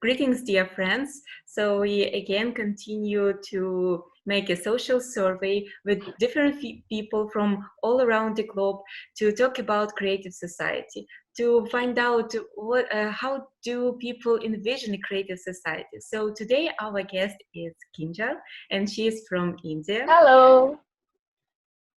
greetings, dear friends. So we again continue to make a social survey with different people from all around the globe to talk about creative society, to find out how do people envision a creative society. So today our guest is Kinjal, and she is from India. Hello.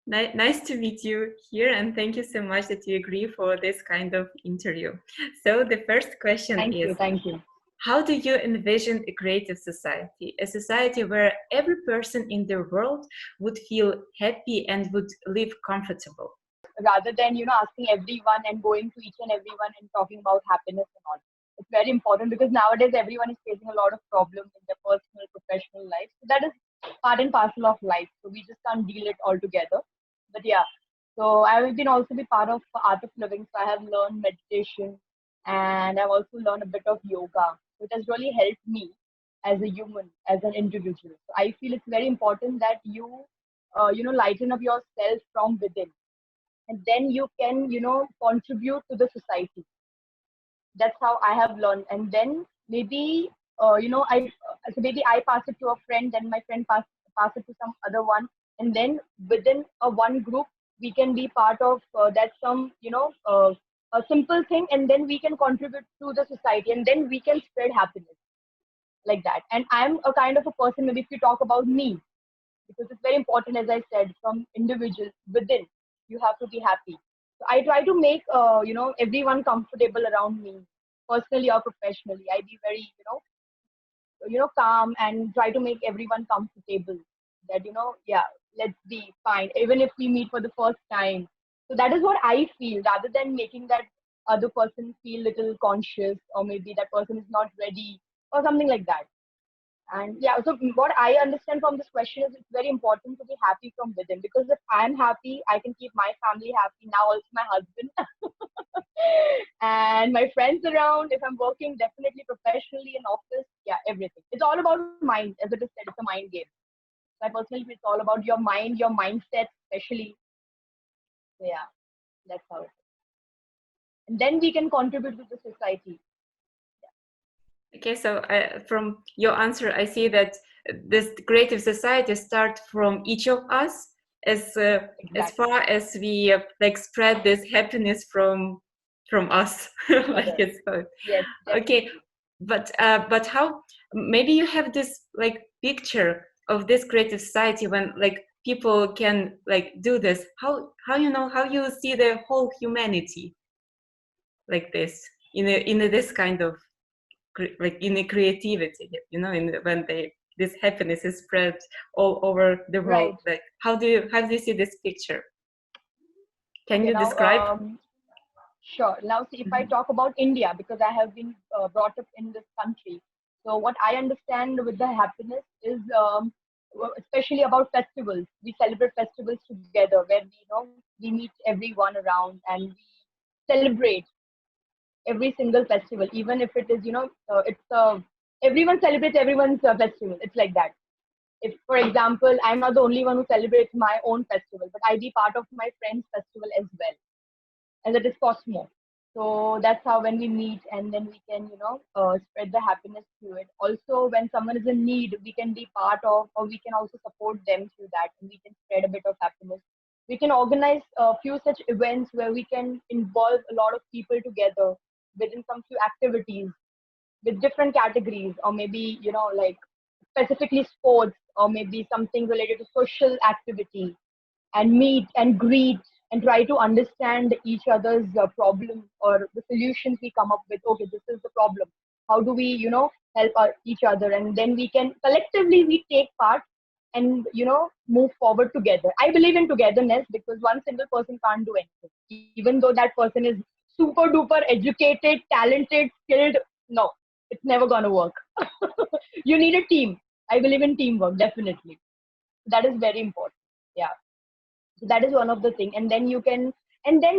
Nice to meet you here, and thank you so much that you agree for this kind of interview. So the first question is, Thank you. how do you envision a creative society? A society where every person in the world would feel happy and would live comfortable. Rather than, asking everyone and going to each and everyone and talking about happiness and all. It's very important because nowadays everyone is facing a lot of problems in their personal, professional life. So that is part and parcel of life. So we just can't deal it all together. But yeah, so I have been also be part of Art of Living. So I have learned meditation and I've also learned a bit of yoga. So it has really helped me as a human, as an individual. So I feel it's very important that you, lighten up yourself from within. And then you can, contribute to the society. That's how I have learned. And then maybe, so maybe I pass it to a friend, then my friend pass it to some other one. And then within a one group, we can be part of that some, a simple thing. And then we can contribute to the society and then we can spread happiness like that. And I'm a kind of a person, maybe if you talk about me, because it's very important, as I said, from individuals within, you have to be happy. So I try to make, everyone comfortable around me, personally or professionally. I be very, calm and try to make everyone comfortable. That, yeah, let's be fine, even if we meet for the first time. So that is what I feel, rather than making that other person feel little conscious, or maybe that person is not ready or something like that. And yeah, so what I understand from this question is it's very important to be happy from within, because if I'm happy, I can keep my family happy, now also my husband and my friends around. If I'm working, definitely professionally in office, yeah, everything. It's all about mind, as it is said, it's a mind game. So I personally feel it's all about your mind, your mindset, especially. So yeah, that's how it is. And then we can contribute to the society. Okay, so from your answer, I see that this creative society starts from each of us, as far as we like spread this happiness from us, like it's yes, okay. But how? Maybe you have this like picture of this creative society when like people can like do this. How how you see the whole humanity like this in this kind of like in the creativity, when this happiness is spread all over the world. Right. Like how do you see this picture? Can you describe? Sure. Now, see, if I talk about India, because I have been brought up in this country, so what I understand with the happiness is, especially about festivals. We celebrate festivals together, where we meet everyone around and we celebrate every single festival, even if it is, everyone celebrates everyone's festival. It's like that. If, for example, I'm not the only one who celebrates my own festival, but I be part of my friend's festival as well, and that is Cosmo. So that's how when we meet, and then we can, spread the happiness through it. Also, when someone is in need, we can be part of, or we can also support them through that, and we can spread a bit of happiness. We can organize a few such events where we can involve a lot of people together within some few activities with different categories, or maybe, like specifically sports, or maybe something related to social activity, and meet and greet and try to understand each other's problem or the solutions we come up with. Okay, this is the problem. How do we, help each other? And then we can collectively, we take part and, move forward together. I believe in togetherness, because one single person can't do anything. Even though that person is super duper educated, talented, skilled, no, it's never going to work. You need a team. I believe in teamwork, definitely. That is very important. Yeah. So that is one of the things. And then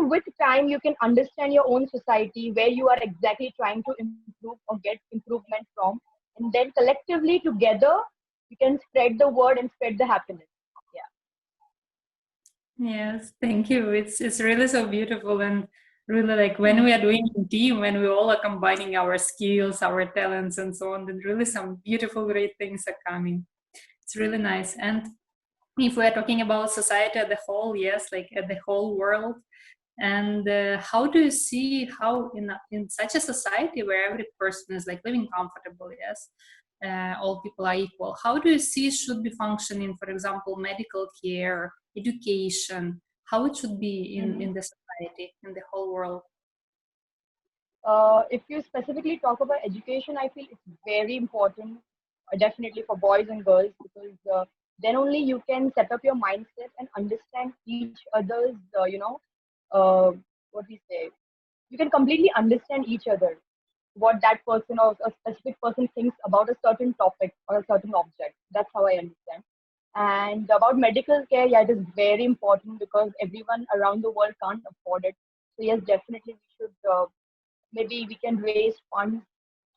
with time, you can understand your own society, where you are exactly trying to improve or get improvement from. And then collectively together, you can spread the word and spread the happiness. Yeah. Yes, thank you. It's really so beautiful and really like when we are doing in team, when we all are combining our skills, our talents and so on, then really some beautiful great things are coming. It's really nice. And if we are talking about society as a whole, yes, like at the whole world, and how do you see how in such a society where every person is like living comfortable, yes, all people are equal, how do you see should be functioning, for example, medical care, education, how it should be in the society, in the whole world? If you specifically talk about education, I feel it's very important, definitely for boys and girls, because then only you can set up your mindset and understand each other's, uh, what we say. You can completely understand each other, what that person or a specific person thinks about a certain topic or a certain object. That's how I understand. And about medical care, yeah, it is very important because everyone around the world can't afford it. So yes, definitely we should. Maybe we can raise funds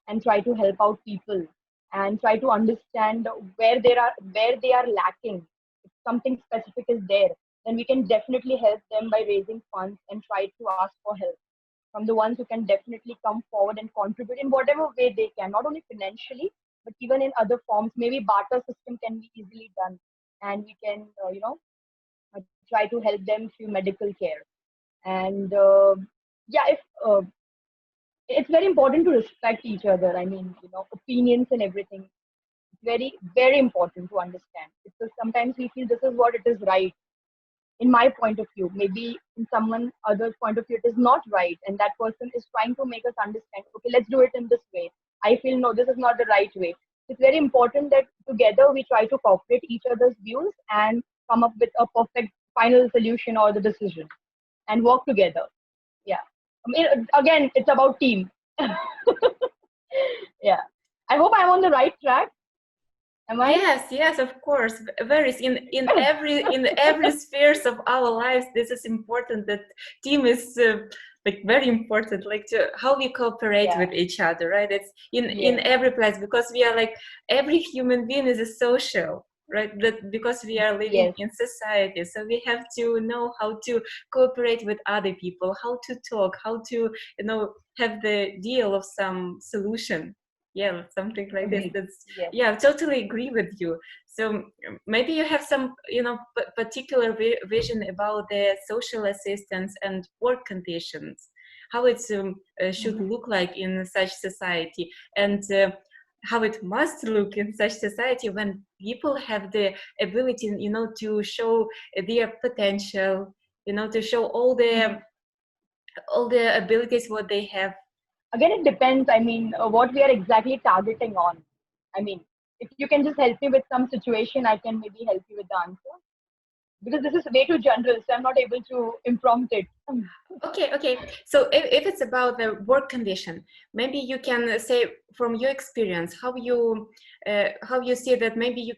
and try to help out people and try to understand where they are lacking. If something specific is there, then we can definitely help them by raising funds and try to ask for help from the ones who can definitely come forward and contribute in whatever way they can, not only financially but even in other forms. Maybe barter system can be easily done, and we can try to help them through medical care. And yeah, if it's very important to respect each other. I mean, opinions and everything. It's very, very important to understand, because sometimes we feel this is what it is right in my point of view. Maybe in someone other's point of view, it is not right. And that person is trying to make us understand, okay, let's do it in this way. I feel, no, this is not the right way. It's very important that together we try to cooperate each other's views and come up with a perfect final solution or the decision and work together. Yeah. I mean, again, it's about team. Yeah. I hope I'm on the right track. Am I? Yes, of course. Very in every spheres of our lives, this is important. That team is like very important. Like to how we cooperate Yeah. with each other, right? It's in Yeah. every place, because we are like every human being is a social, right? That because we are living Yes. in society, so we have to know how to cooperate with other people, how to talk, how to have the deal of some solution. Yeah, something like this. Agreed. That's Yes. yeah, I totally agree with you. So maybe you have some particular vision about the social assistance and work conditions, how it should look like in such society, and how it must look in such society when people have the ability to show their potential, to show all the abilities what they have. Again, it depends. I mean, what we are exactly targeting on. I mean, if you can just help me with some situation, I can maybe help you with the answer. Because this is way too general, so I'm not able to imprompt it. Okay. So if it's about the work condition, maybe you can say from your experience how you see that maybe you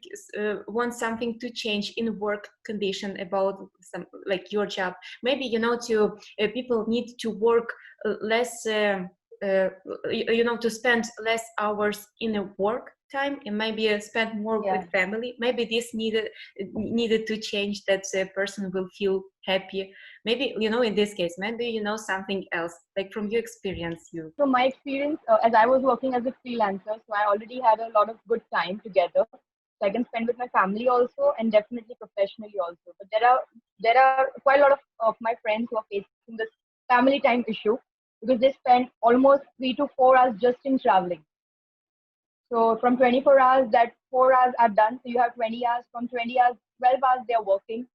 want something to change in work condition about some like your job. Maybe to people need to work less. To spend less hours in a work time and maybe spend more Yeah. with family. Maybe this needed to change, that the person will feel happy. Maybe in this case, maybe something else, like from your experience. So my experience, as I was working as a freelancer, so I already had a lot of good time together. So I can spend with my family also, and definitely professionally also. But there are quite a lot of my friends who are facing this family time issue, because they spend almost 3 to 4 hours just in traveling. So from 24 hours, that 4 hours are done. So you have 20 hours. From 20 hours, 12 hours they are working,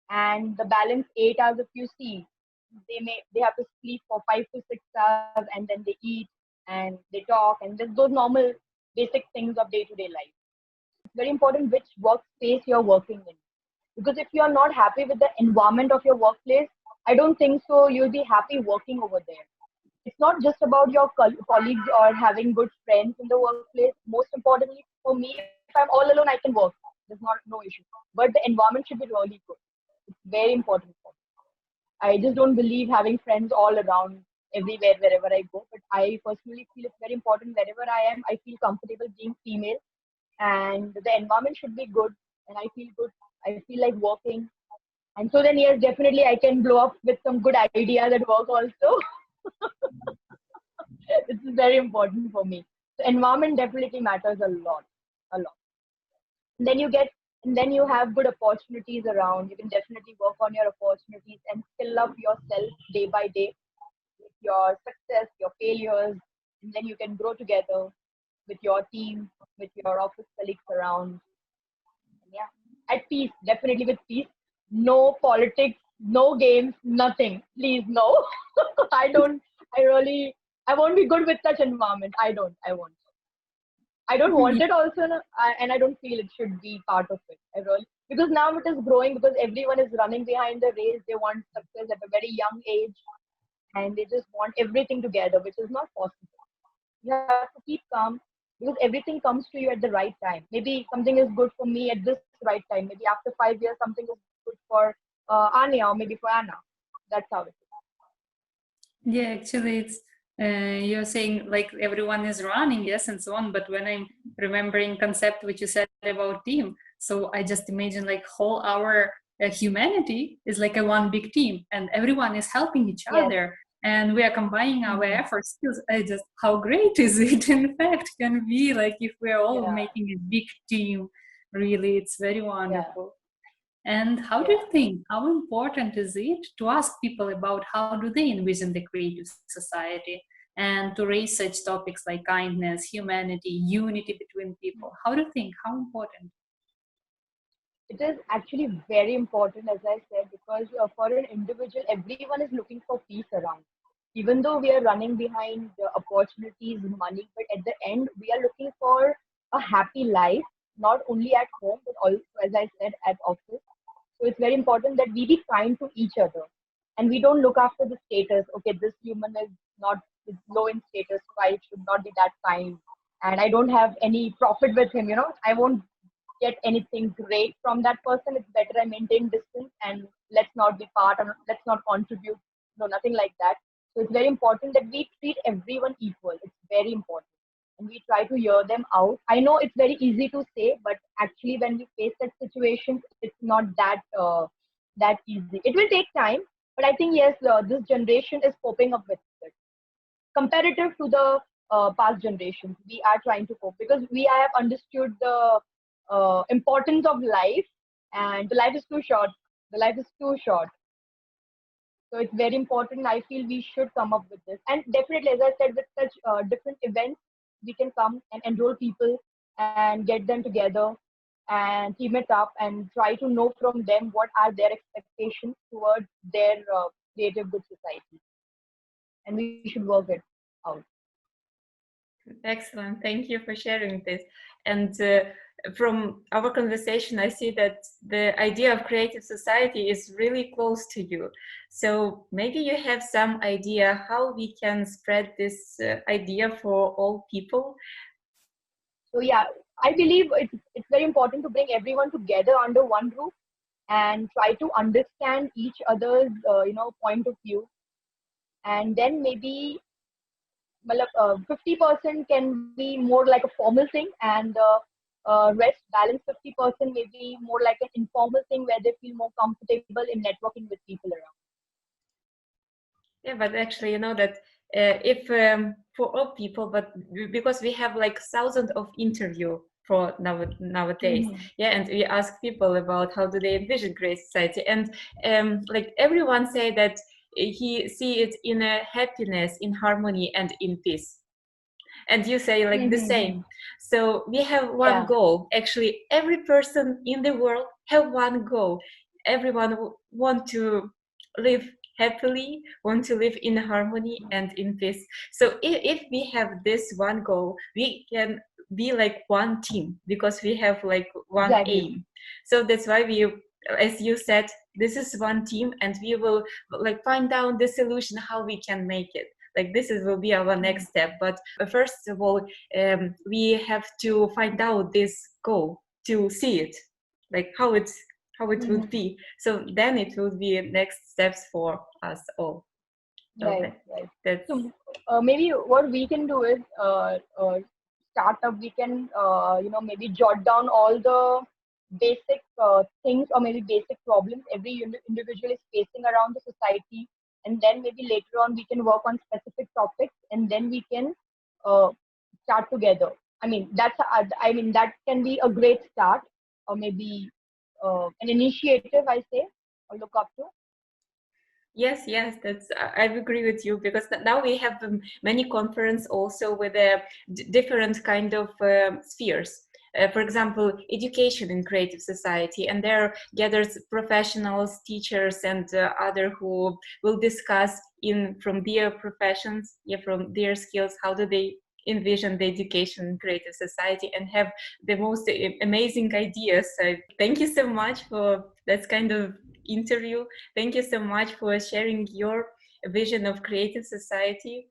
and the balance 8 hours, if you see, they have to sleep for 5 to 6 hours, and then they eat and they talk, and there's those normal basic things of day-to-day life. It's very important which workspace you're working in, because if you're not happy with the environment of your workplace, I don't think so you'll be happy working over there. It's not just about your colleagues or having good friends in the workplace. Most importantly for me, if I'm all alone, I can work. There's not no issue. But the environment should be really good. It's very important for me. I just don't believe having friends all around everywhere, wherever I go. But I personally feel it's very important wherever I am. I feel comfortable being female, and the environment should be good, and I feel good. I feel like working. And so then, yes, definitely I can blow up with some good ideas at work also. This is very important for me. So environment definitely matters a lot, a lot. And then you get, and then you have good opportunities around. You can definitely work on your opportunities and skill up yourself day by day with your success, your failures, and then you can grow together with your team, with your office colleagues around. Yeah, at peace, definitely with peace. No politics, no games, nothing. Please, no. I don't. I really. I won't be good with such environment. I don't. I won't. I don't want it also, and I don't feel it should be part of it. I really, because now it is growing because everyone is running behind the race. They want success at a very young age, and they just want everything together, which is not possible. You have to keep calm because everything comes to you at the right time. Maybe something is good for me at this right time. Maybe after 5 years, something is good for Anya or maybe for Anna. That's how it is. Yeah, actually, it's you're saying like everyone is running, yes, and so on. But when I'm remembering concept which you said about team, so I just imagine like whole our humanity is like a one big team, and everyone is helping each Yes. other, and we are combining our efforts. I just how great is it? In fact, can be like if we're all making a big team. Really, it's very wonderful. And how do you think, how important is it to ask people about how do they envision the creative society and to raise such topics like kindness, humanity, unity between people? How do you think, how important? It is actually very important, as I said, because for an individual, everyone is looking for peace around. Even though we are running behind opportunities, money, but at the end, we are looking for a happy life, not only at home, but also, as I said, at office. So it's very important that we be kind to each other and we don't look after the status. Okay, this human is low in status, so I should not be that kind. And I don't have any profit with him, I won't get anything great from that person. It's better I maintain distance and let's not be part or let's not contribute. No, nothing like that. So it's very important that we treat everyone equal. It's very important. And we try to hear them out. I know it's very easy to say, but actually when we face that situation, it's not that easy. It will take time, but I think yes, this generation is coping up with it. Comparative to the past generations, we are trying to cope because we have understood the importance of life, and the life is too short. The life is too short. So it's very important. I feel we should come up with this. And definitely, as I said, with such different events, we can come and enroll people and get them together and team it up and try to know from them what are their expectations towards their creative good society. And we should work it out. Excellent. Thank you for sharing this. And from our conversation, I see that the idea of creative society is really close to you. So maybe you have some idea how we can spread this idea for all people. So yeah, I believe it's very important to bring everyone together under one roof and try to understand each other's point of view, and then maybe 50% can be more like a formal thing, and rest balance 50% maybe more like an informal thing where they feel more comfortable in networking with people around. Yeah, but actually, you know that if for all people, but because we have like thousands of interview for nowadays, yeah, and we ask people about how do they envision great society, and like everyone say that he see it in a happiness, in harmony, and in peace. And you say like the same. So we have one goal. Actually, every person in the world have one goal. Everyone want to live happily, want to live in harmony and in peace. So if we have this one goal, we can be like one team because we have like one aim. So that's why we, as you said, this is one team, and we will like find out the solution how we can make it. Like this will be our next step. But first of all, we have to find out this goal to see it, like how it would be. So then it will be next steps for us all. Right. So maybe what we can do is start up. We can maybe jot down all the basic things or maybe basic problems every individual is facing around the society, and then maybe later on we can work on specific topics, and then we can uh, start together. I mean, that can be a great start, or maybe an initiative, I say, or look up to. Yes, yes, I agree with you, because now we have many conference also with different kind of spheres. For example, education in creative society, and there gathers professionals, teachers, and other who will discuss from their professions, yeah, from their skills, how do they envision the education in creative society, and have the most amazing ideas. So thank you so much for that kind of interview. Thank you so much for sharing your vision of creative society.